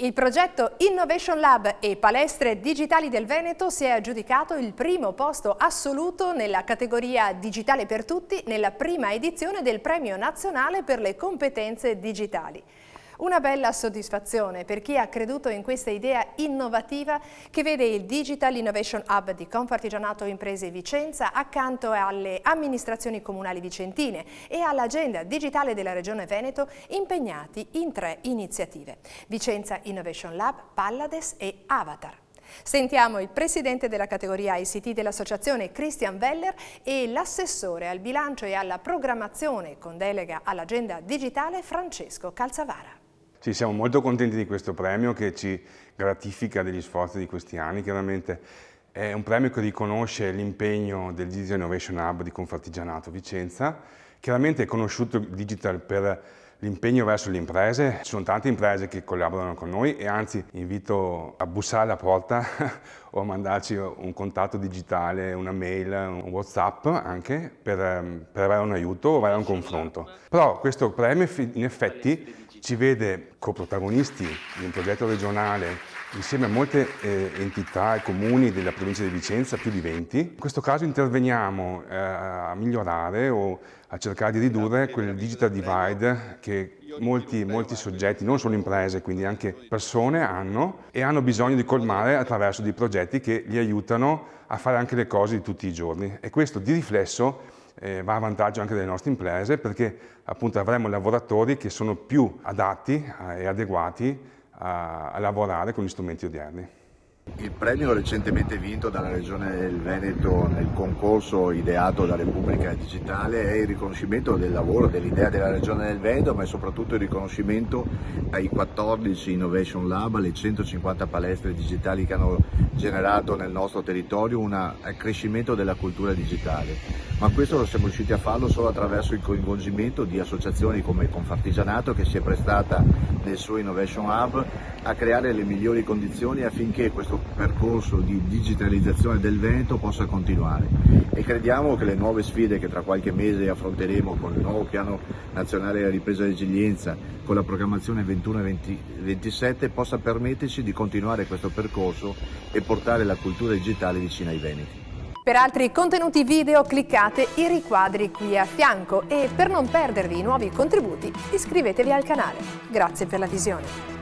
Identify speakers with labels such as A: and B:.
A: Il progetto Innovation Lab e Palestre Digitali del Veneto si è aggiudicato il primo posto assoluto nella categoria Digitale per Tutti nella prima edizione del Premio Nazionale per le Competenze Digitali. Una bella soddisfazione per chi ha creduto in questa idea innovativa che vede il Digital Innovation Hub di Confartigianato Imprese Vicenza accanto alle amministrazioni comunali vicentine e all'agenda digitale della Regione Veneto impegnati in 3 iniziative: Vicenza Innovation Lab, Pallades e Avatar. Sentiamo il presidente della categoria ICT dell'associazione Christian Weller e l'assessore al bilancio e alla programmazione con delega all'agenda digitale Francesco Calzavara.
B: Sì, siamo molto contenti di questo premio che ci gratifica degli sforzi di questi anni. Chiaramente è un premio che riconosce l'impegno del Digital Innovation Hub di Confartigianato Vicenza. Chiaramente è conosciuto il digital per l'impegno verso le imprese. Ci sono tante imprese che collaborano con noi e anzi invito a bussare alla porta o a mandarci un contatto digitale, una mail, un WhatsApp anche per avere un aiuto o avere un confronto. Però questo premio in effetti ci vede coprotagonisti di un progetto regionale insieme a molte entità e comuni della provincia di Vicenza, più di 20. In questo caso interveniamo a migliorare o a cercare di ridurre quel digital divide che molti soggetti, non solo imprese, quindi anche persone hanno bisogno di colmare attraverso dei progetti che li aiutano a fare anche le cose di tutti i giorni. E questo di riflesso va a vantaggio anche delle nostre imprese perché appunto avremo lavoratori che sono più adatti e adeguati a lavorare con gli strumenti odierni.
C: Il premio recentemente vinto dalla Regione del Veneto nel concorso ideato da Repubblica Digitale è il riconoscimento del lavoro, dell'idea della Regione del Veneto, ma è soprattutto il riconoscimento ai 14 Innovation Lab, alle 150 palestre digitali che hanno generato nel nostro territorio un accrescimento della cultura digitale. Ma questo lo siamo riusciti a farlo solo attraverso il coinvolgimento di associazioni come Confartigianato, che si è prestata nel suo Innovation Hub a creare le migliori condizioni affinché questo percorso di digitalizzazione del Veneto possa continuare. E crediamo che le nuove sfide che tra qualche mese affronteremo con il nuovo piano nazionale della ripresa e resilienza, con la programmazione 21-27, possa permetterci di continuare questo percorso e portare la cultura digitale vicina ai veneti.
A: Per altri contenuti video cliccate i riquadri qui a fianco e per non perdervi i nuovi contributi iscrivetevi al canale. Grazie per la visione.